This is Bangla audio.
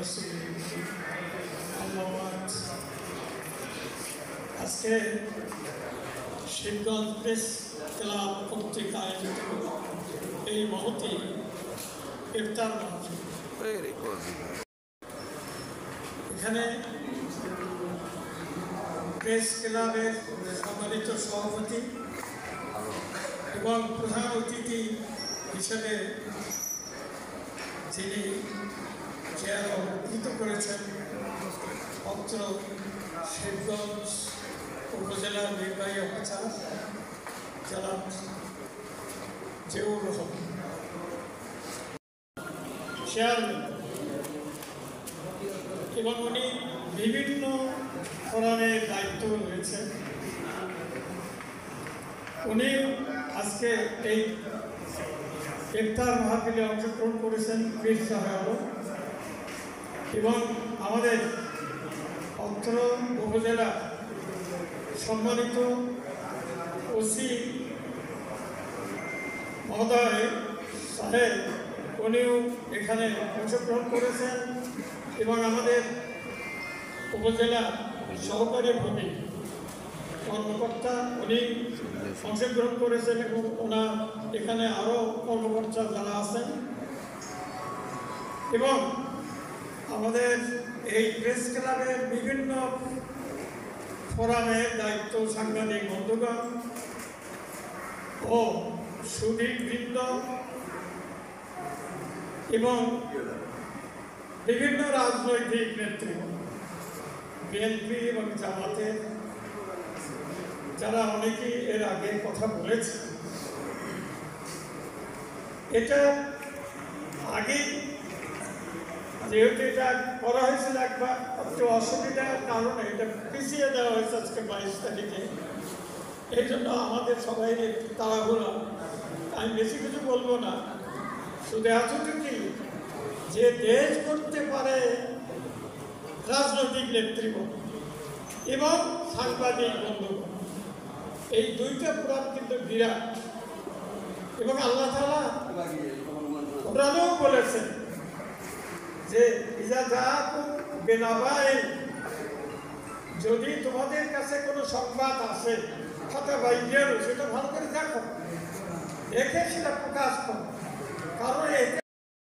আজকে শিবগঞ্জ প্রেস ক্লাব কর্তৃক আয়োজিত এই মহতি ইফতার মাহফিল, এখানে প্রেস ক্লাবের সম্মানিত সভাপতি এবং প্রধান অতিথি হিসেবে যিনি চেয়ার অলঙ্কৃত করেছেন অত্র শিবগঞ্জ উপজেলার নির্বাহী অফিসার জনাব জিয়াউর রহমান চেয়ারম্যান, এবং উনি বিভিন্ন ফোরামের দায়িত্ব রয়েছেন। উনি আজকে এই ইফতার মাহফিলে অংশগ্রহণ করেছেন পীর সাহেব, এবং আমাদের অত্র উপজেলা সম্মানিত ওসি মহোদয় সাহেব উনিও এখানে অংশগ্রহণ করেছেন, এবং আমাদের উপজেলা সহকারী ভূমি কর্মকর্তা উনি অংশগ্রহণ করেছেন, এবং ওনার এখানে আরও কর্মকর্তা যারা আছেন, এবং আমাদের এই প্রেস ক্লাবের বিভিন্ন ফোরামের দায়িত্ব সাংবাদিক বন্ধুগণ ও সুধীবৃন্দ এবং বিভিন্ন রাজনৈতিক নেতৃত্ব, বিএনপি এবং জামাতের যারা অনেকেই এর আগে কথা বলেছে। এটা আগে যেহেতু এটা করা হয়েছিল একবার, একটু অসুবিধার কারণে এটা পিছিয়ে দেওয়া হয়েছে আজকে 22 তারিখে। এই জন্য আমাদের সবাই তাড়াহুড়া, আমি বেশি কিছু বলবো না, শুধু এতটুকুই যে দেশ করতে পারে রাজনৈতিক নেতৃত্ব এবং সাংবাদিক বন্ধুগণ, এই দুইটা পুরাণ কিন্তু বিরাট। এবং আল্লাহ তাআলা কোরআনেও বলেছেন যে ইজা জাআকুম বিনাবাইন, যদি তোমাদের কাছে কোনো সংবাদ আসে ফাতাবাইয়ানু, সেটা ভালো করে দেখো, দেখে সেটা প্রকাশ করো, কারণ এতে